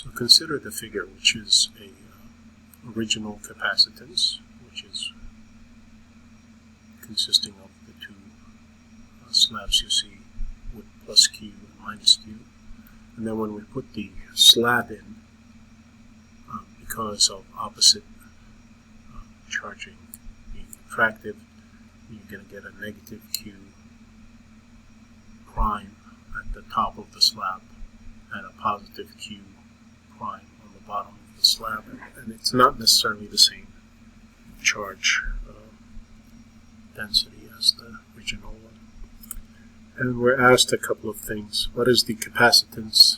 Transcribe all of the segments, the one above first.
So consider the figure, which is a original capacitance, which is consisting of the two slabs you see with plus Q and minus Q. And then when we put the slab in, because of opposite charging being attractive, you're going to get a negative Q prime at the top of the slab and a positive Q prime on the bottom of the slab, and it's not necessarily the same charge density as the original one. And we're asked a couple of things. What is the capacitance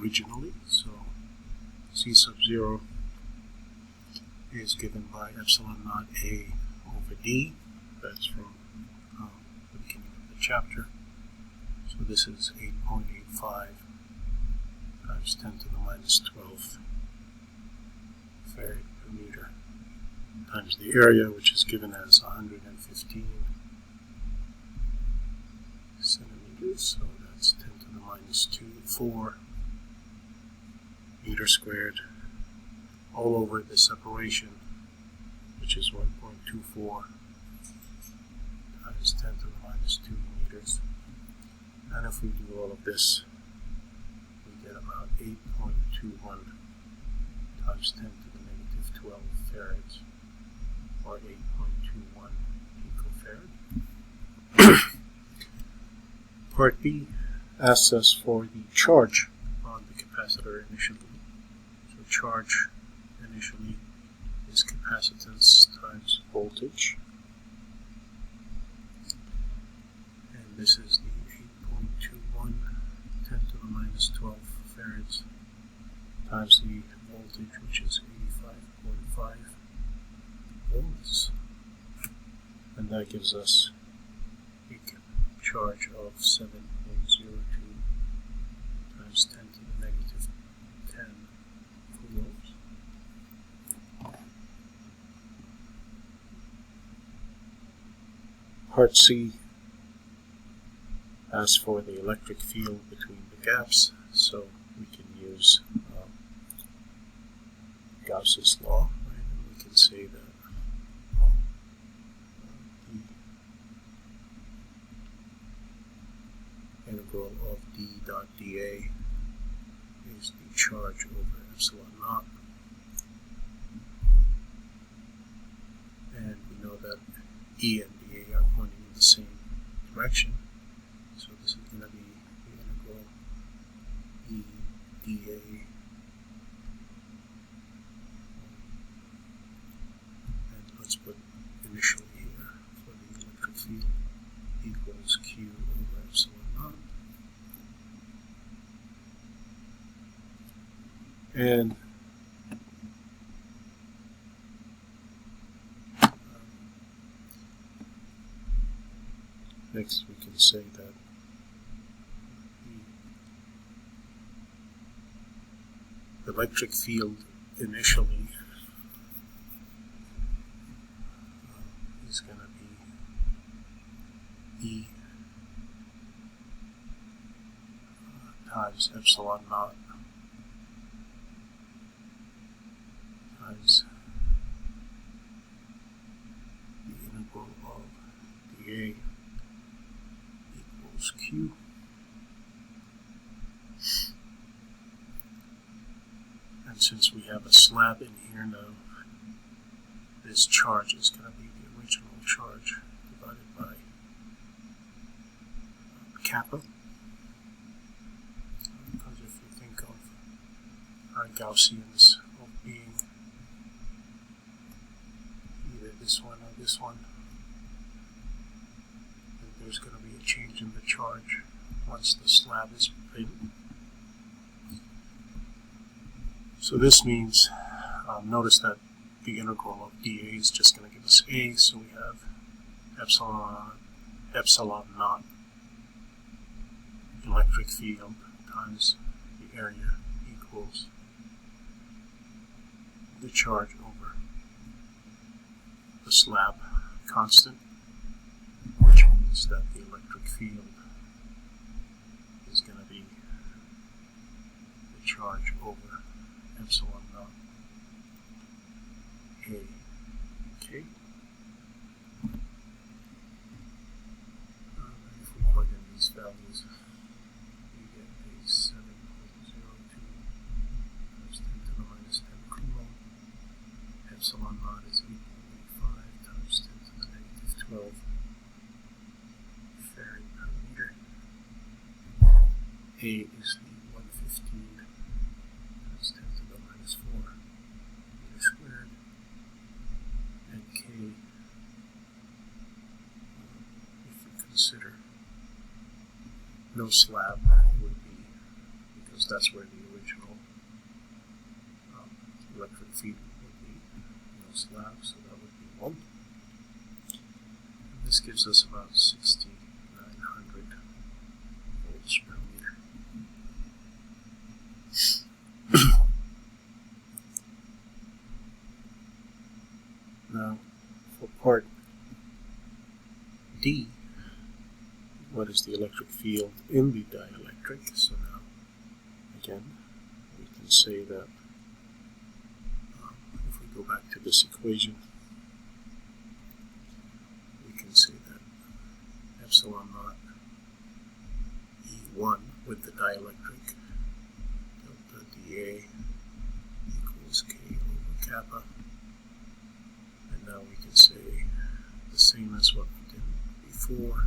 originally? So C sub 0 is given by epsilon naught A over D. That's from the beginning of the chapter. So this is 8.85 times 10 to the minus 12 farad per meter times the area, which is given as 115 centimeters. So that's 10 to the minus 4 meters squared all over the separation, which is 1.24 times 10 to the minus 2 meters. And if we do all of this, we get about 8.21 times 10 to the negative 12 farads, or 8.21 picofarad. Part B asks us for the charge on the capacitor initially. So charge initially is capacitance times voltage, and this is the 8.21 10 to the minus 12 farads times the voltage, which is 85.5 volts, and that gives us a charge of 7.02 times 10 to the negative 10 coulombs. Part C asks for the electric field between the gaps, so we can use Gauss's law, right? And we can say that the integral of d dot dA is the charge over epsilon naught, and we know that E and dA are pointing in the same direction, so this is going to be the integral E dA and let's put initially here for the electric field equals Q over epsilon naught. And next we can say that the electric field initially is going to be E times epsilon naught times the integral of dA equals Q. And since we have a slab in here now, this charge is going to be the original charge divided by kappa. Because if you think of our Gaussians of being either this one or this one, then there's going to be a change in the charge once the slab is in. So this means, notice that the integral of dA is just going to give us A, so we have epsilon naught electric field times the area equals the charge over the slab constant, which means that the electric field is going to be charge over epsilon naught A. Okay. If we plug in these values, we get a 7.02 times 10 to the minus 10 coulomb. Epsilon naught is equal to 5 times 10 to the negative 12 farad per meter. A is the 115 times 10 to the minus 4 meter squared. And K, if we consider no slab, it would be, because that's where the original electric field would be, no slab, so that would be 1. And this gives us about 6,900 volts per meter. Now, for part D, what is the electric field in the dielectric? So now, again, we can say that if we go back to this equation, we can say that epsilon naught E1 with the dielectric delta dA equals K over kappa. And now we can say the same as what we did before.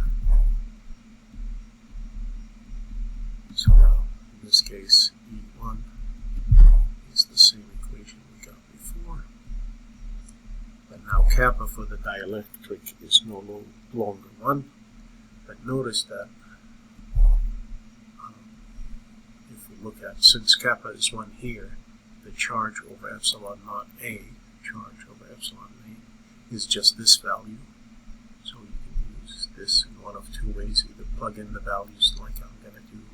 So now, in this case, E1 is the same equation we got before. But now kappa for the dielectric is no longer 1. But notice that if we look at, since kappa is 1 here, the charge over epsilon naught A, charge over epsilon A, is just this value. So you can use this in one of two ways, either plug in the values like I'm going to do,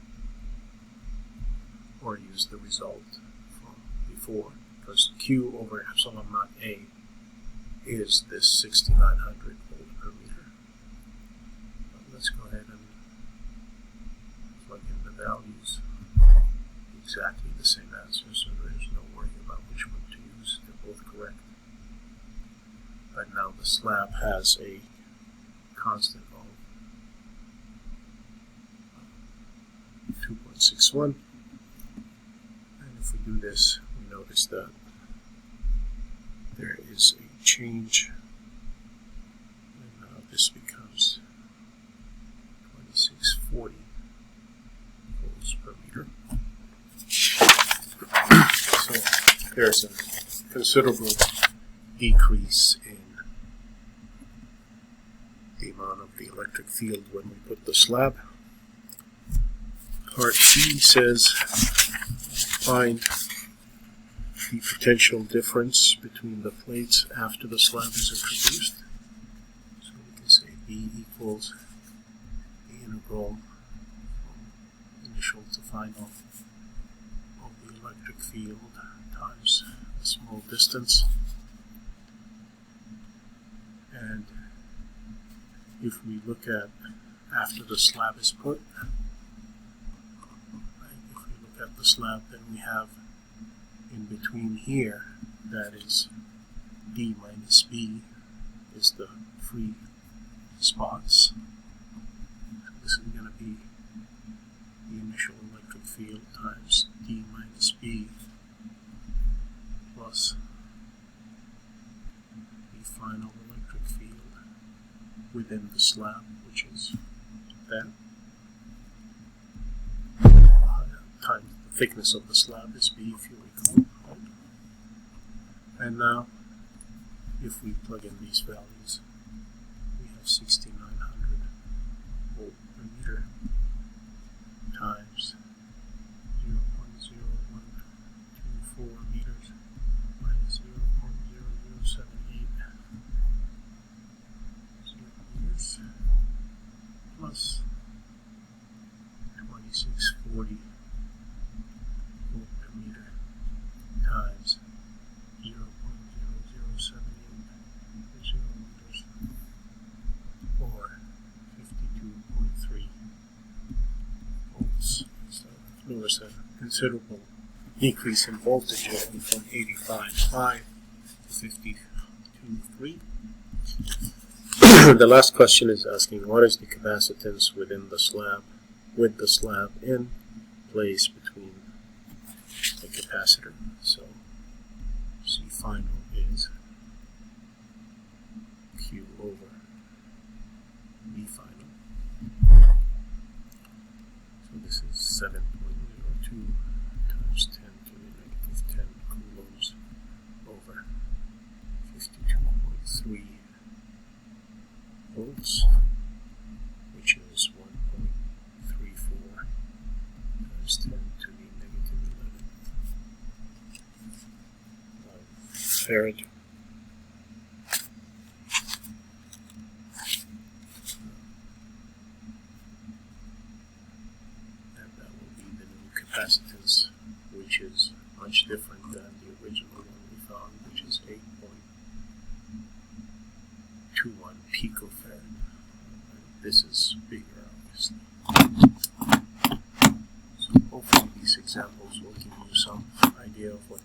or use the result from before, because Q over epsilon naught A is this 6,900 volt per meter. But let's go ahead and plug in the values. Exactly the same answer, so there's no worry about which one to use. They're both correct. But now the slab has a constant of 2.61. And if we do this, we notice that there is a change. And now this becomes 2640 volts per meter. So there's a considerable decrease in the amount of the electric field when we put the slab. Part B says find the potential difference between the plates after the slab is introduced. So we can say B equals the integral from initial to final of the electric field times a small distance. And if we look at after the slab is put, if we look at the slab, then we have in between here, that is D minus B, is the free spots. So this is going to be the initial electric field times D minus B plus the final electric field within the slab, which is that, times the thickness of the slab is B, if you recall. And now, if we plug in these values, we have 6,900 volt per meter times 0.0124 meters minus 0.0078 meters plus 2640 volt per meter times 0.0078 meters, or 52.3 volts. So notice a considerable decrease in voltage from 85.5 to 52.3. The last question is asking what is the capacitance within the slab, with the slab in place between the capacitor. So C final is Q over B final. So this is 7.02 times 10 to the negative 10 coulombs over 52.3 volts, which is 1.34 times 10 to the negative 11 farad. And that will be the new capacitance, which is much different than the original one we found, which is 8.21 picofarad. This is bigger, obviously. So hopefully these examples will give you some idea of what